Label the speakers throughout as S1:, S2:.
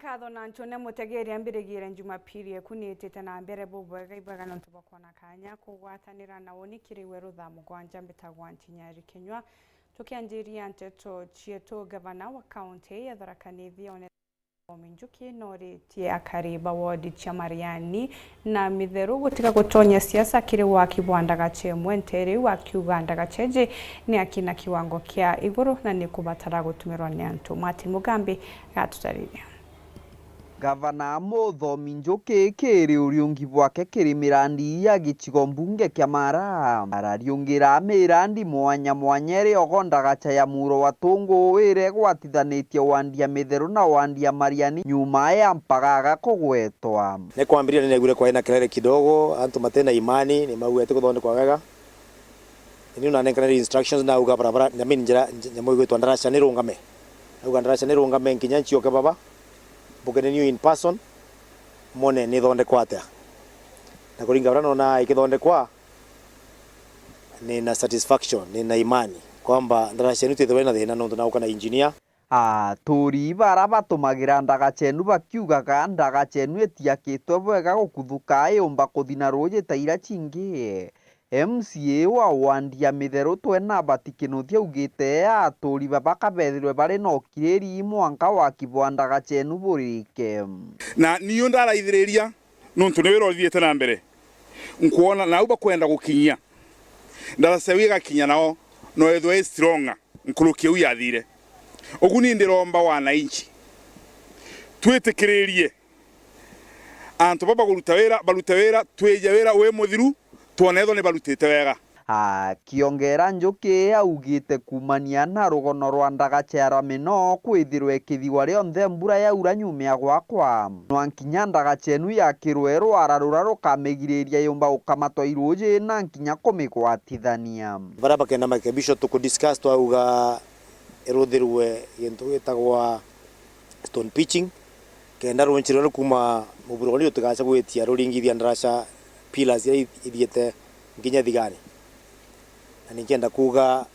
S1: nkatho na nchone mutegeri ambirigire Jumapili kunitete na mbere bubwega ibaga no tubakona kanya kugwatanira na wonikiri Weru Thaa Mugwanja mbitagwa NTINYARI KINYUA tukianjiria Nteto chieto gavana wa kaunti ya Thaa one Minjuki nori tie akariba wodi cha Mariani na mitheru gutika gutonya siasa kiri wa kibwanda gache mwenteri wa kiuganda gacheje ni akina kiwango kia iguru na ni kubatara gutumirwa ni antu Martin Mugambi gatutariria.
S2: Gavana Mutho Minjuki kiri uriungi bwake kiri mirandi ya gicigo mbunge kia Mara arariungira mirandi mwanya mwanyere ogonda gacha ya muro watungu wire gwatithanitie wandia mitheru na wandia Mariani nyuma ya mpagaga kugwetwa
S3: ne kwambiria ne gure kwa ina kelele kidogo antu matena imani ni mauete kuthonde kwa wega ni una nenkana instructions na uga barabara nyamini njira nyamo gwetwa ndarasha ni rungame uga ndarasha ni rungame nkinyanchi oke baba bugene new in person mone ni thonde kwate na kuringa brano na ikithonde kwa ni na satisfaction ni na imani kwamba ndarasha ni twithwe na thina nonto na ukana engineer
S2: turi bara batumagira ndagachenu bakiugaga ndagachenu etiakitwe bwega gukuthuka yumba kuthina ruje taira chingi MCA wa wandia mitheru twena batikinuthia ugite aturi babakabethirwe bari no kireri mwanka wa kibwanda gachenu burike
S4: na niyo ndaraithiriria nontu ni wira uthiete na mbere nkuona na uba kwenda gukinyia ndarasewi gakinya nao no ethwe stronga nkurukie uyathire oguni ndiromba wananchi twitikirerie antu baba baruta wira tweja wira we muthiru tuonetho ni barutite wega
S2: kiongera Njuki augite kumania na rugono rwa ndagachera mino kwithirwe kithiwa rionthe mbura ya ura nyumia gwakwa nwankinya ndagachenu ya kirweru ararura rukamigiriria yumba ukamatwa iruje na nkinya kumigwatithania
S3: baraba kenda makebisho tuku discuss twauga erothirwe yento gitagwa stone pitching kenda runchirwe kuma muburoni tugacha gwetia ruringithia ndarasha pillars ya ithiete nginya thigari na nikienda kuga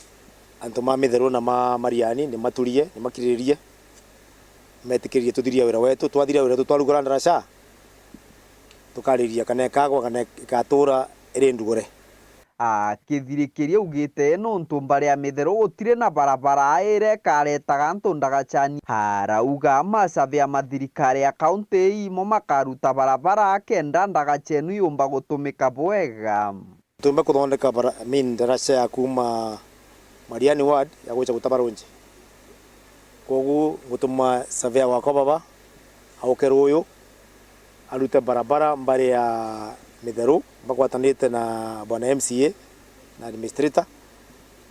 S3: antu ma mitheru na ma Mariani ni maturie ni makiririe metikirie tuthiria wira wetu twathiria wira twarugura ndarasha tukariria kana kagwa kana katura iri ndugure
S2: kithirikiria ugite no ntumba ria mitheru gutire na barabara ire karetaga ntu ndagachani harauga macabia mathirikari ya kaunti imo makaruta barabara kenda ndagachenu yumba gutumika bwega
S3: tumba kuthondeka ndarasha ya kuma Mariani ward ya gwicha gutabarunje kogu gutuma savia wako baba aukero uyu aruta barabara mbari ya mitheru bagwatanite na bwana MCA na administrator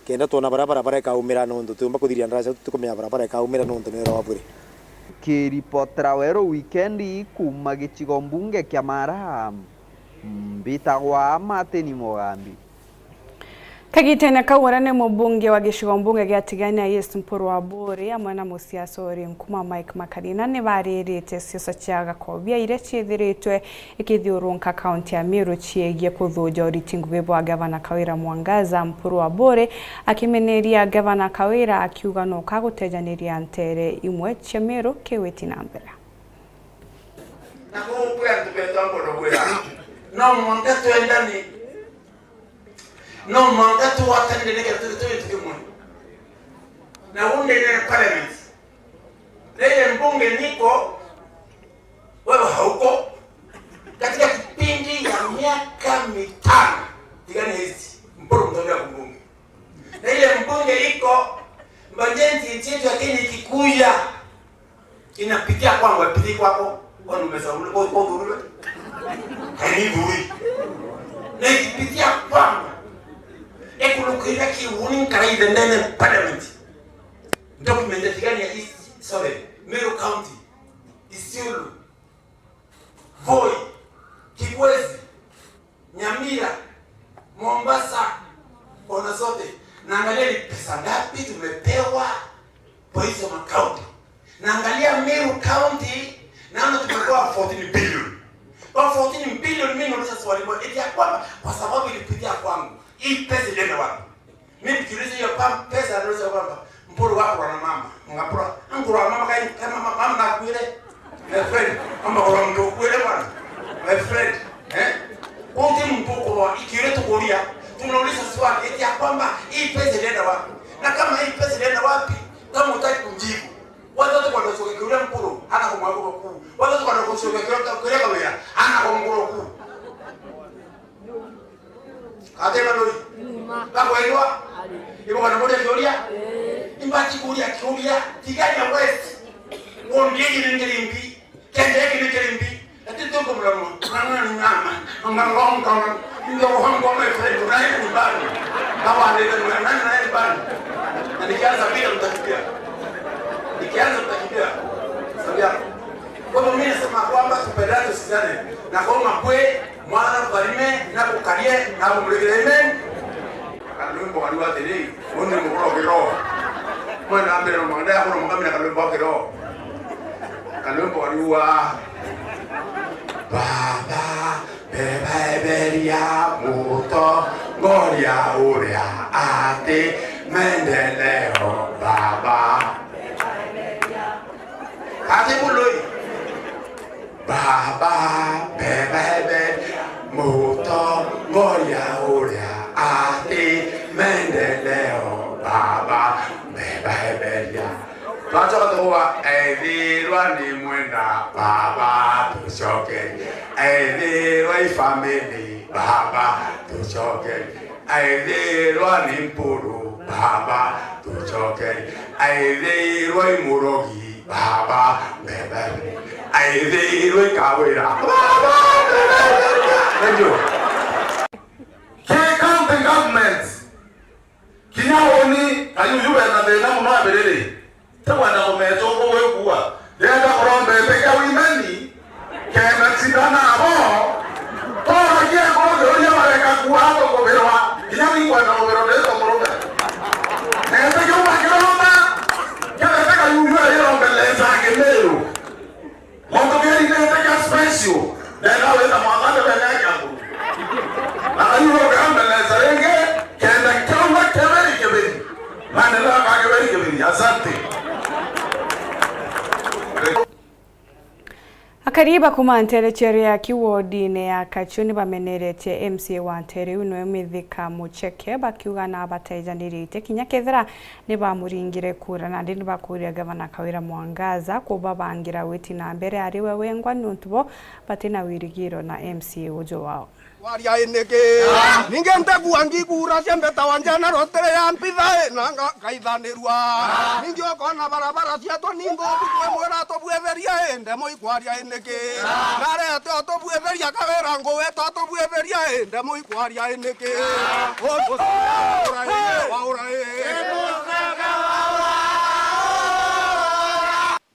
S3: kenda tuona barabara bara kaumira nondu tumba kuthiria ndarasha tukumenya barabara kaumira nondu ni rawabure
S2: kiripotera Weru weekend kuma gicigo mbunge kia Mara mbitagwa Martin Mugambi
S1: kagitene kawarane mubunge wa gishigo mbunge gyatigania Yesu mpuru wa bore amwe na musiasa ori nkuma Mike Makarina ne baririte siasa ciaga kobia ire ciethiritwe ikithiurunka kaunti ya Meru ciegie kuthuja uritingu bwa gavana Kawira Mwangaza mpuru wa bore akimeneria gavana Kawira akiuga no kagutejaniria ntere imwe cia Meru kiwiti na mbere
S5: na kumpya tupetambo ndo bwela no mwanga tuendani no mwanga tu watandeleke tukimwe na unde ile parliament lele mbunge niko wewe hauko katika kipindi ya miaka 5 digani hizi mporo mtolea mbunge na ile mbunge iko mbajenti chetu lakini kikuja inapitia kwangu apiti kwako kwa numesaule kwa dhurule haidhuri na ikipitia kwangu ekulukira kiwuni kaide nene parliament document gani ya East Meru County Isiolo Voi Kibwezi Nyamira Mombasa ona zote na angalia ni pesa ngapi tumepewa kwa hizo makaunti na angalia Meru County naona tumepewa 14 billion kwa 14 billion mimi nauliza swali moja eti kwamba kwa sababu ilipitia kwangu hii pesa ile wapi mimi kiuliza hiyo pesa anauliza kwamba mporo wako na mama ngapura angura mama kai kama mama na kuile My friend, ama kwa mtu kweli bwana. My friend, wote mpoko ikireto kulia. Tunauliza swali eti ya kwamba hii pesa inaenda wapi? Na kama hii pesa inaenda wapi? Kama utaki kujibu. Watoto kwa ndoto kule mpuro, hana kwa mwago kuu. Watoto kwa ndoto kule kule kawea, hana kwa mgoro kuu. Ate malori. Bako elwa. Ibo kwa ndoto kulia. Imbati kulia tigani ya west. Wongeji ningelimbi. Kendeki ningelimbi. Ati tongo mlamo. Ngangong ndio hango mfredo na ni bado. Kama ndio nani bado. Na nikianza bila mtakimbia. Nikianza mtakimbia. Sabia. Kwa hiyo mimi nasema kwamba tupendane tusizane. Na kwa mkwe mwana barime na kukalie na kumlegeleme. Kalumbo kaliwa tele. Wone mkoro kiro. Mwana ambe na manda kwa mkamina kalumbo kiro. Kalumbo kaliwa Baba beberia muto goria uria ate mendeleo baba ate buloi Baba bebe muto goria uria ate mendeleo baba beberia Baca ketua, edirwa ni mwenda baba tusoke, edirwa family baba tusoke, edirwa ni mpuru baba tusoke, edirwa murogi baba bebe, edirwa kawira baba bebe. Thank you.
S6: County government, Kinyawoni, ayuyuwe na dena muna berele. Wana kometo ko wekuwa denda korombe peka wimeni kema sidana abo ora ye ko do ya wale ka kuwa ko berwa inami kwa na bero de ko moroga nenda yo wa kiroma ya de ka yuyu ya rombe le za ke leo moto ke ni de ka special denda we na mama de na ya ko na yuyu ka rombe le za renge kenda kama keberi manela ka keberi asante.
S1: Akariba kuma Ntere cheria kiwodi-inĩ ya Kachuni bameneretie MCA wa Ntere uno Mithika Mucheke bakiuga na batejanĩrie ite kinya kethera ni bamuringire kura na ndi bakuria gavana Kawira Mwangaza kuba bangira witi na mbere ari we wengwa nuntubo batina wirigiro na MCA ujo wao
S7: waria ineke ningente kuangi kura sembe tawanjana rotere ya mpithae na kaithanirwa ningi okona barabara cia to ningo bukwe mwera to bwetheria ende mo ikwaria ineke nare to to bwetheria Kawira ngowe to bwetheria ende mo ikwaria ineke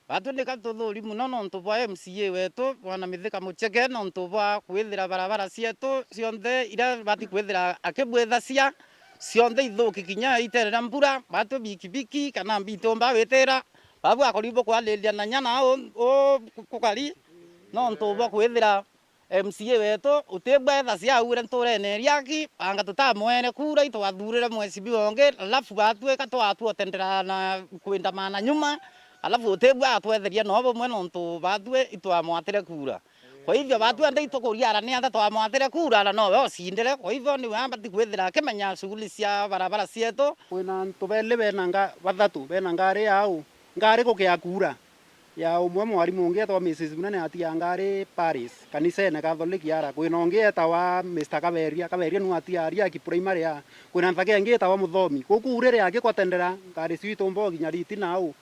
S8: Batu nikatuthuri muno nontu bwa MCA wetu bwana Mithika Mucheke nontu bwa kwithira barabara cietu cionthe ira bati kwithira akibwethacia cionthe ithuki kinya iterera mbura batu bikibiki kana mbitomba wetera babu akoribo kwalilia na nyana o kukari nontu bwa kwithira MCA wetu utibwethacia ure nturene riaki anga tutamwene kura itwathurire mwecibi wonge alafu batweka twatendera na kwindamana nyuma alafu utebwa atwetheria no bomwe nontu batwe itwamwatire kura kwa hivyo batwe ndai tukuria ni anda twamwatire kura no we ocindire kwa hivyo ni wambati kwithira kimenya shughuli cia barabara cietu
S9: kwina ntubele benanga bathatu bena ngari yao ngari kukia kura ya umwe mwarimu ungi etwa Mrs. Munene atia ngari Paris kanisene Catholic yara kwina ungi etwa Mr. Kaberia nu atia aria ki primary ya kwina nthake ngi etwa Muthomi kukurire yake kwatendera ngari citu mbo ginya riti nao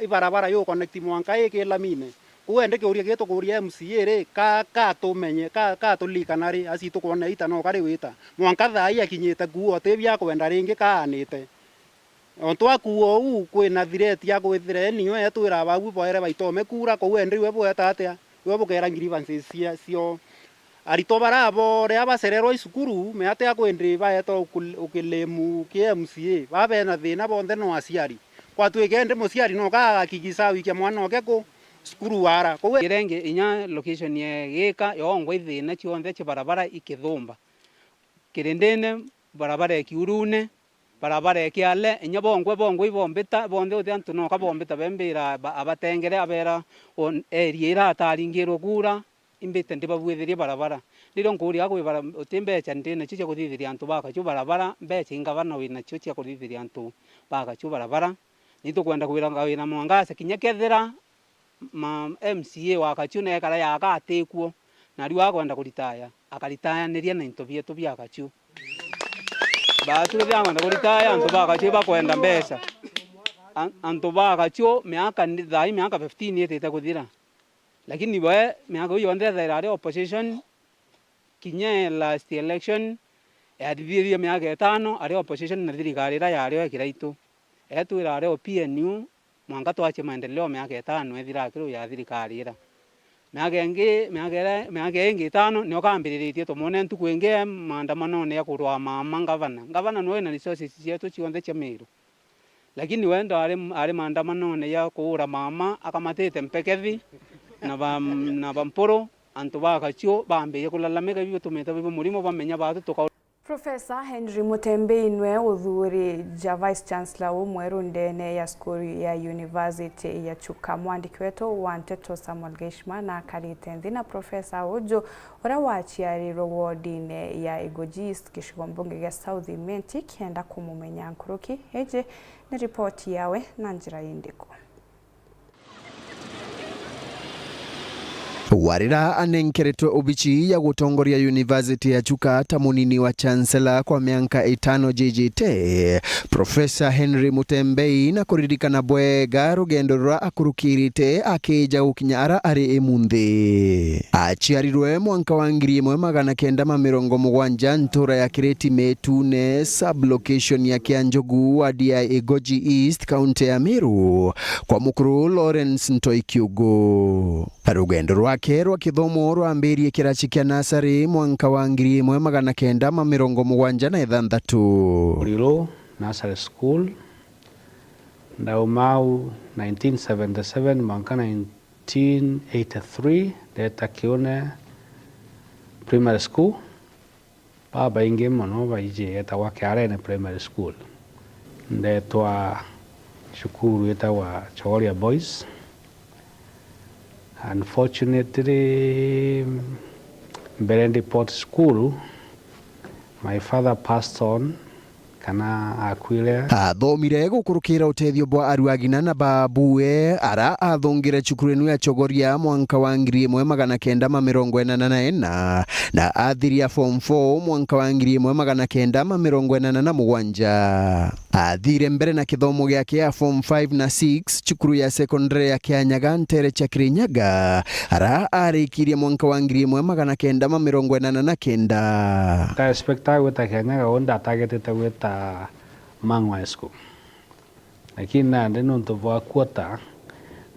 S9: ibarabara yo connect mwanka ikilamine kuende kiuria gitu kuria MCA ri ka tumenye ka tulikana ri asitu kuona ita no kari wita mwanka thai akinyite kuo tebia kwenda ringi kaanite ontwa kuo u kwina thireti ya gwithire niyo etwira bagu boere baitome kura ko wendi we bweta atia we bukera grievances cio arito barabo ria bacererwo isukuru me atia kwendi baeto ukilemu ki MCA babe na thina bonthe no aciari kwa twikende muciari no gagakigisa wiki mwana oke ku skuru wara ko
S10: irenge inya location ye gika yongwa ithina cionthe ci barabara ikithumba kirindene barabara ya kiurune barabara ekiale inya bongwe ibombita bonde uti antu no kabombita bembira abatengere abera on area ira ataringiro kura imbite ndibabwithirie barabara riro nkuri ako bara utimbecha ndine chiche kuthithiria antu baka chu barabara mbecha ingabana wina chu chia kuthithiria antu baka chu barabara nito kwenda wina mwangase kinya kethira ma MCA wakachu ne kara yaka atekuo na riwa kwenda kuritaya akaritaya niria na into bietu byakachu batu byamana kuritaya antu bakachu bakwenda mbeca antu bakachu miaka 15 yetete kuthira lakini we miaka hiyo ndethe opposition kinya last election yadithirie miaka 5 ari opposition na thirikari ra yari ekiraitu etwira ari PNU mwanga twache maendeleo miaka 5 ethira kiru ya thirikari ira miaka ingi 5 nio kambiririe tumone ntuku ingi maandamano ne yakurwa mama ngavana no ina resources cietu cionthe cia miru lakini wenda ari maandamano ne yakura mama akamatete mpekethi na bamporo antu bakacio bambiye kulalamika bibo tumeta bibo murimo bamenya batu tuka.
S1: Professor Henry Mutembei nwe uthuri ja Vice Chancellor Weru ndene ya skuru ya University ya Chuka mwandiki wetu wa Nteto Samuel Geshma na karite na Professor Ojo ora wachiariro wodine ya Igojist kishigombunge ya South Imenti kienda kumumenya nkuruki heje ni report yawe na njira yindiko.
S11: Warira anenkeretwe obichi ya gutongoria University ya Chuka ta munini wa Chancellor kwa miaka 5 JJT Professor Henry Mutembei na kuririkana bwega rugendo rwa akurukirite akija gukinyara ari emunthi achiarirwe mwanka wa 1970 ntura ya Kireti Metune sublocation ya Kianjogu wadi ya Igoji East County ya Meru kwa mukuru Lawrence Ntoikiugo. Rugendo rwake rwa kithomo rwambirie kirachi kia nasari mwanka wa 1976
S12: Weru Nursery School ndaumau 1977 mwanka 1983 Deta Kione Primary School baba ingi mono baije etagwa Kiarene Primary School ndetwa shukuru etagwa Chogoria Boys. Unfortunately, Berendi Port School, my father passed on. Kana akwile
S11: athomire gukurukira utethio bwa aruagina na babue ara athongire chukurenu ya Chogoria mwanka wa 1984 na athiria form 4 mwanka wa 1987 athire mbere na kithomo giake ya form 5 na 6 chukuru ya secondary ya Kianyaga Ntere cha Kirinyaga ara arikirie mwanka wa 1989
S12: ta expecta weta Kianyaga onda targetete weta Mugwanja school. Lakini na ndeno ntovwa quarter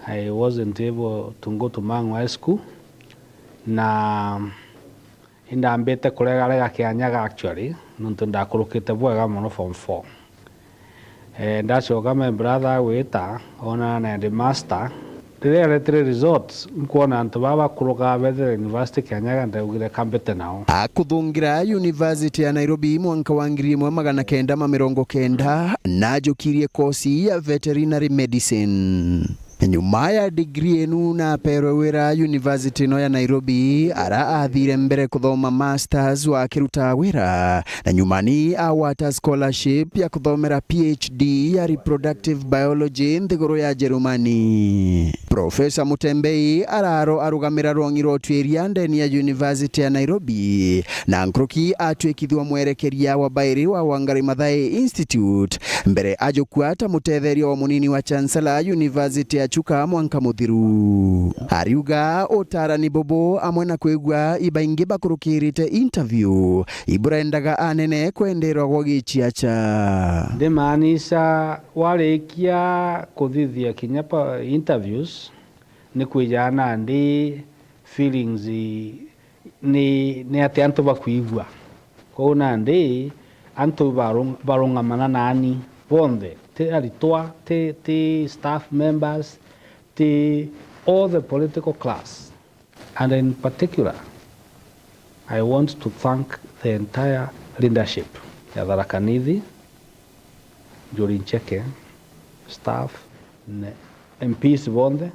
S12: I wasn't able to go to Mugwanja school na inda mbete kulega Kianyaga actually nuntu ndakurukite bwega mono form 4 ndacoka my brother weta ona na the master Ureterĩ results mkuona antu baba kuruka bethe University Kianyaga ndaugire kambete nao
S11: akuthungira University ya Nairobi mwanka wa 1990 na jukirie kosi ya veterinary medicine. Nyuma ya degree enu na pero wira University no ya Nairobi ara athire mbere kuthoma masters wa kiruta wira na nyumani awata scholarship ya kuthomera PhD ya reproductive biology nthiguru ya Jerumani. Professor Mutembei araro arugamira rongiro twiria ndeni ya University ya Nairobi na nkruki atwekithwa mwerekeria wa bairi wa Wangari Maathai Institute mbere ajokuata mutetherio wa munini wa Chancellor University ya Chuka mwanka muthiru ariuga utarani bobo amwe na kwigwa ibaingi bakurukirite interview iburendaga anene kwenderwa gwagichiacha
S12: ndemaanisha warikia kuthithia kinyapa interviews ni kwijana ndi feelings ni ati antu bakuigwa kona ndi antu barungamana nani bonde te aritwa te staff members all the political class. And in particular, I want to thank the entire leadership ya Thaa Njuri Ncheke, staff, MPs bonde,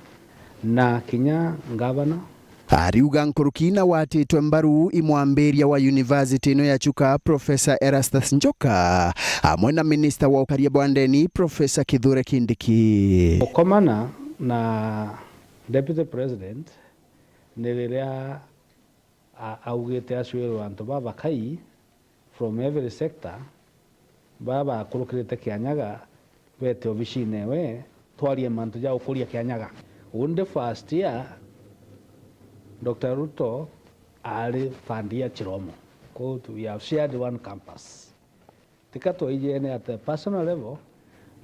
S12: na kinya ngavana.
S11: Ariuga nkurukina watitwe mbaru imwambiria wa university ino ya Chuka Professor Erastus Njoka amwe na minister wa ukaria bwandeni Professor Kithure Kindiki.
S12: Okomana na deputy president nilirea augete acuirwo antu babakai from every sector baba akurukirite Kianyaga bete obicine we twarie mantu ja ukuria Kianyaga. Unde first year Dr. Ruto alifandia Chiromo. We have shared one campus. Tikato ijene at a personal level,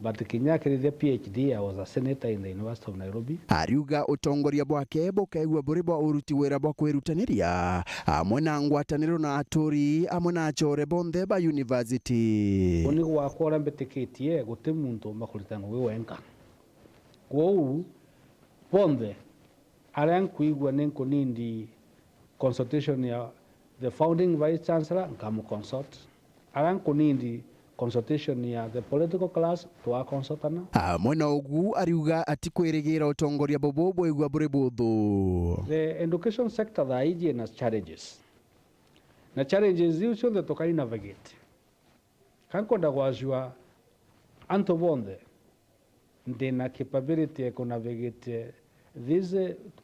S12: but Kinyakiri the PhD, I was a senator in the University of Nairobi.
S11: Ariuga utongoria bwake bukaigwa buri bwa uruti wera bwa kwirutaniria amwe na ngwataniro na aturi amwe na achore bonthe ba university.
S12: Oni gwakora mbetikitie guti muntu makuritana we wenka. Kwou bonthe aran kuigwa nenko nindi consultation ya the founding vice chancellor ngamu consult aran kunindi consultation ya the political class to consultana
S11: mwena ugu ariuga atikwirigira utongoria bobo bwigwa buri buthu.
S12: The education sector the ije na challenges ucio the tokai navigate kankonda gwajua anto bonde ndina capability ya navigate this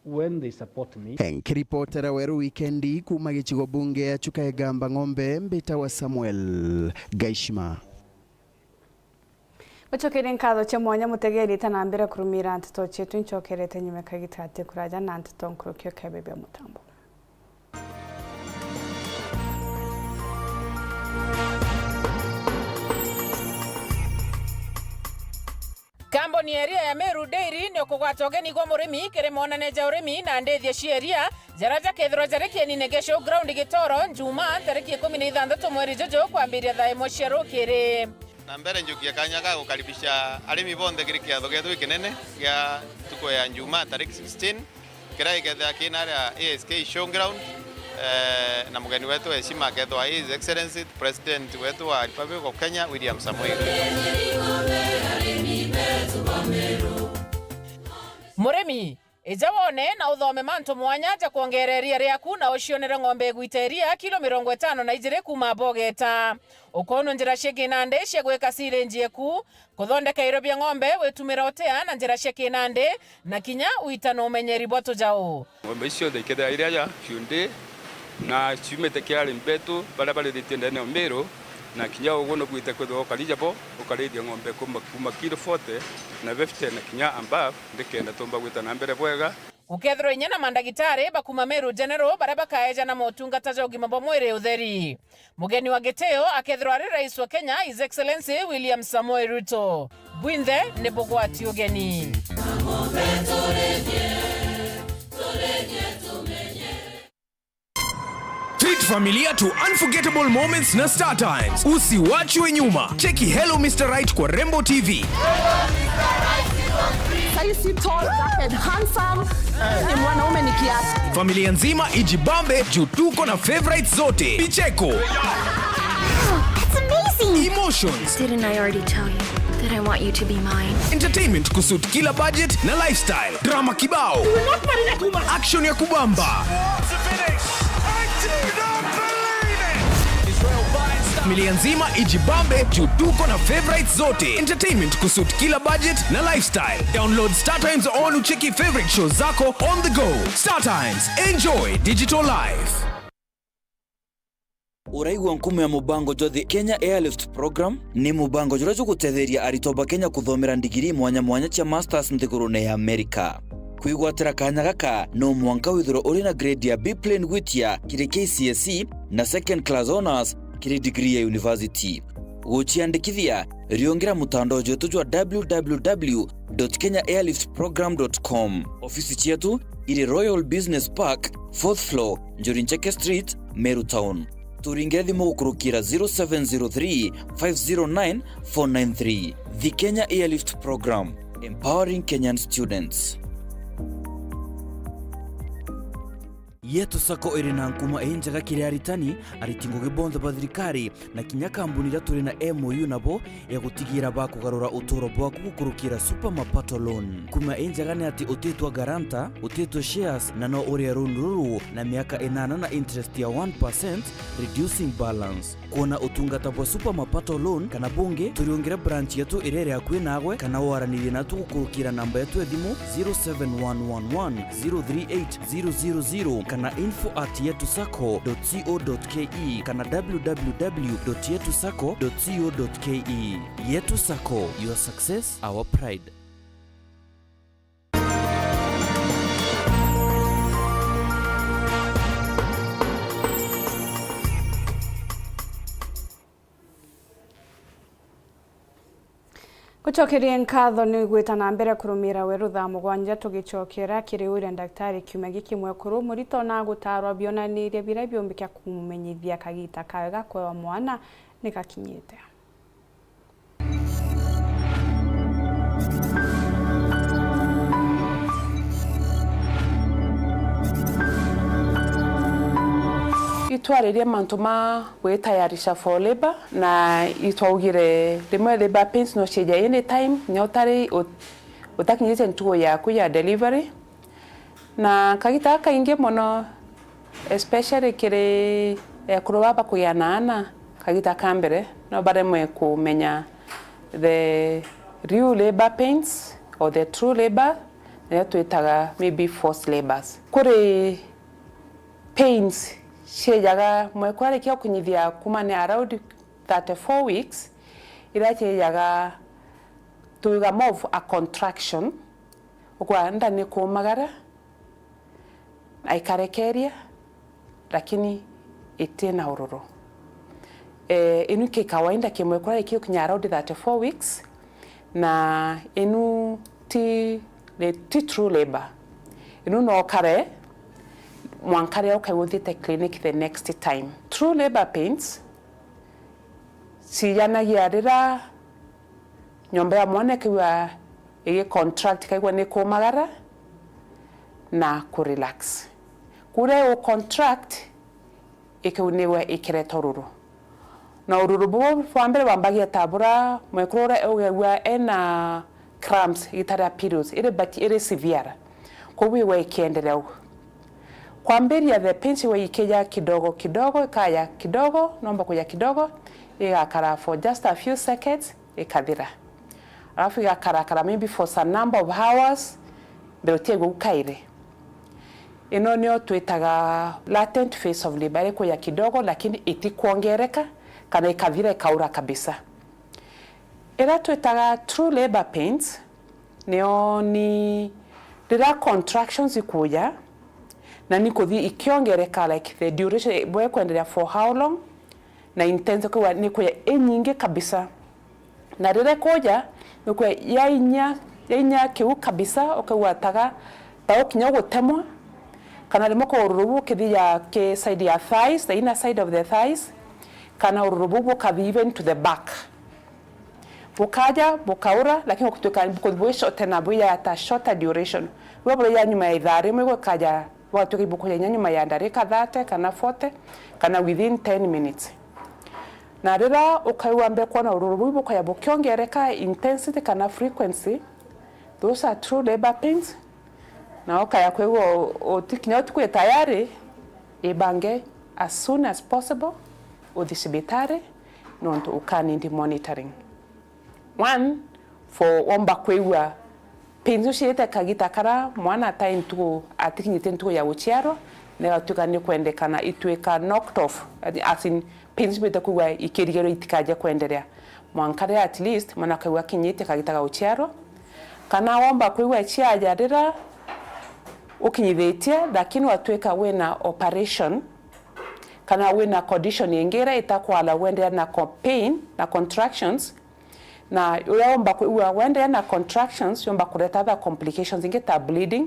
S12: when they support me.
S11: Nkiripotera Weru weekendi kuma gichigo bunge ya Chuka Egamba Ng'ombe mbita wa Samuel Gaishima.
S1: Uchokere nkatho cha mwanya mutegeri tana mbere kurumira Nteto chetu nchokerete nyume kagitate kuraja na Nteto nkurukio kabebe mutambo.
S13: Kamboni area ya Meru Dairy ni okugwatogeni gwa murimi kire monaneja urimi na ndethia sheria jaraja kethro jareki ni negesho ground Gitoro Njuma tariki 16 mweri jojo kwambiria thaa imwe cia rukiri.
S14: Na mbere njukia Kanyaga gukaribisha arimi bonthe kiri kiatho gethu kinene gia tuko ya Njuma tariki 16 kirai getha kinara ASK showground na mugeni wetu heshima kethwa His Excellency President wetu wa Republic of Kenya William Samoei.
S13: Murimi ijawone na uthome mantu mwanya ja kuongereria riaku na ucionere ng'ombe gwiteria kilo 50 na ijire kuma bogeta ukono njira shege nande shegweka silenji eku kuthondeka irobia ng'ombe wetumira otea na njira shege nande na kinya uitano umenyeri boto jao
S15: ng'ombe icio thikira iria ya hyunde na ciumite kiari mbetu barabara ritende ne Meru na kinya ugono gwite kwetho kalija bo ukarithia ng'ombe kuma kilo 40 na 50 na kinya above ndikenda tomba gwita na mbere bwega
S13: ukethro inya na mandagitari bakuma Meru General baraba kaeja na motungata ja ugima bwa mwiri utheri mugeni wa Giteo akethro ari rais wa Kenya His Excellency William Samoei Ruto bwinthe ni bugwati ugeni.
S16: Treat familia to unforgettable moments na Star Times. Usiwachwe nyuma. Cheki Hello Mr. Right kwa Rembo TV.
S17: Saisi tall, dark and handsome. Ni mwanaume ni kiasi.
S16: Familia nzima ijibambe juu tuko na favorites zote. Picheko.
S17: That's amazing.
S16: Emotions.
S18: Didn't I already tell you that I want you to be mine?
S16: Entertainment kusuit kila budget na lifestyle. Drama kibao. Action ya kubamba. Familia nzima ijibambe juu tuko na favorites zote. Entertainment kusuit kila budget na lifestyle. Download Star Times on ucheki favorite shows zako on the go. Star Times, enjoy digital life.
S19: Uraigwa nkume ya mubango jothi Kenya Airlift Program ni mubango jurajo gutetheria aritoba Kenya kuthomera ndigiri mwanya cia masters nthigurune ya America. Kuigwatira kanya gaka no mwanka withiro uri na grade ya B plane gwitia kiri KCSE na second class honors kiri degree ya university. Guchiandikithia riongera mutandao jetu jwa www.kenyaairliftprogram.com. Ofisi chetu iri Royal Business Park 4th floor Njorincheke Street, Meru Town. Turingire thimu gukurukira 0703 509 493. The Kenya Airlift Program, empowering Kenyan students. yetu sako iri na nkuma enjaga kiri aritani aritingo gibonzo bathirikari na kinya kambuni ira turi na MOU nabo ya gutigira bakugarura utoro bwaku gukurukira super mapato loan. Kuma enjaga ni ati utitwa garanta, utitwa shares na no uri runduru na miaka 8 na interest ya 1% reducing balance. Kuona utungata bwa super mapato loan kana bunge turiongera branch yetu irere yakwe nagwe kana waranire natu gukurukira namba yetu ya thimu 07111038000 kana info@yetusako.co.ke kana www.yetusako.co.ke. Yetu Sako, your success, our pride.
S1: Gucokeria nkatho ni gwita na mbere kurumira Weru Thaa Mugwanja tugicokera kiri uri daktari kiumia gikimwe kuru murito na gutarwa bionanirie bira biombika kumumenyithia kagita kawe gakwewa mwana ni gakinyite.
S20: Itwaririe mantu ma gwitayarisha for labor na itwaugire rimwe labor pains no cheja anytime nyotari utakinyite ntuo yaku ya delivery na kagita kaingi muno especially kire kurubaba kuyanana kagita kambere no baremwe kumenya the real labor pains or the true labor na tuitaga maybe forced labors kuri pains shejaga mwekware kyo kunyithia kumane around 34 weeks ira shejaga tuiga move a contraction ukwa ndani kumagara aikarekeria lakini itena ururu inu ke kawaida kimwekware kyo kunya around 34 weeks na inu ti true labor inu no kare mwankare ukaguthite clinic the next time. True labor pains siyanagia rira nyomba ya mwana kiwa ige contract kaigwa ni kumagara na kurelax. Kure o contract ikiuniwe ikireta ururu. Na ururu bubu fambere wambagia tabura mwekurora ewa ena cramps itara periods ire severe. Kubiwe ikiendelea kwamberia the pains we ikeja kidogo kidogo kaya kidogo nomba kuja kidogo igakara for just a few seconds ikathira alafu igakara maybe for some number of hours beotie gukaire ino nio twitaga latent phase of labor kuja kidogo lakini itikuongereka kana ikathira ikaura kabisa. Ira twitaga true labor pains nio ni rira contractions ikuja na nikuthi ikiongereka like the duration boy kuendelea for how long na intense kwa ni kwa enyinge kabisa na rire koja ni kwa yainya kiu kabisa okawataga tao kinya gutemwa kana rimo ko urubu kithia ke side ya thighs the inner side of the thighs kana urubu bukathi even to the back bukaja bukaura lakini kutoka bukobwesho tena buya ata shorter duration wewe ya nyuma ya idhari mwe kaja watu kibukuja nyuma ya ndarika 30 kana 40 kana within 10 minutes na rira ukaiwambe kwa na urubu bukaya bukiongereka intensity kana frequency those are true labor pains na ukaya kwewo otikinya tukwe tayari ibange as soon as possible udhisibitare nonto ukanindi monitoring one for omba kwewa penzo shete kagita kara mwana time tu atikinyite ntuo ya uchiaro na tukani kuendekana itweka knocked off as in penzo beta kuwa ikirigero itikaje kuendelea mwankare at least mwana kwa kinyite kagita ga uchiaro kana omba kwewa chiaja rira ukinyivetia lakini watweka wena operation kana wena condition yengera itakwala wende na pain na contractions na yomba wende na contractions yomba kuleta other complications ingeta bleeding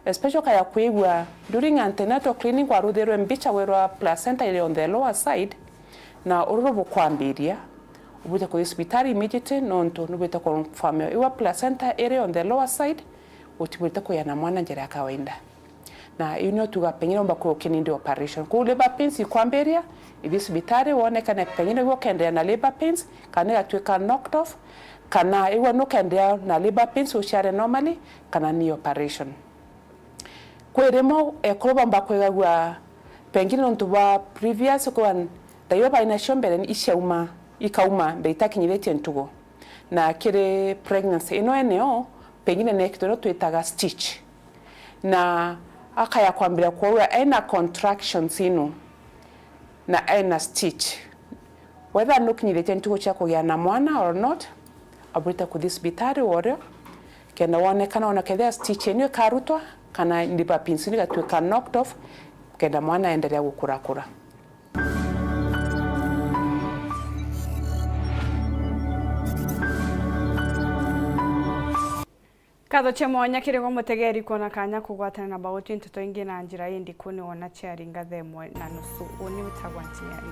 S20: especially kaya kuigwa during antenatal cleaning kwa rudero mbicha wera placenta ile on the lower side na urubu kwambiria ubute ko hospitali immediately nonto nubete ko family iwa placenta area on the lower side utibute ko yana mwana njera kawaida na inyo tuga pengine omba ko kinindi operation ku labor pains ikwamberia ithi sibitari wonekane pengine go kendea na labor pains kana gatwika knocked off kana iwa no kendea na labor pains ushare normally kana ni operation kweremo ekroba mbakwega gwa pengine ntuba previous kwa dayoba ina shombere ishauma ikauma beitakinyiretie ntugo na kire pregnancy ino eneo pengine nekitoro twitaga stitch na akaya kwambira kwa aina contractions ino na aina stitch whether nukinyiretie ntugo chako ya na mwana or not abrita ku disbitari ore kena wonekana ona kedha stitch ino karutwa kana ndiba pinsini gatweka knocked off kenda mwana endelea gukurakura.
S1: Katho chemonya kirego mutegeri kona kanya kugwatana na bauti Nteto ingi na njira yindi kuni ona charinga themwe na nusu uni utagwa NTINYARI.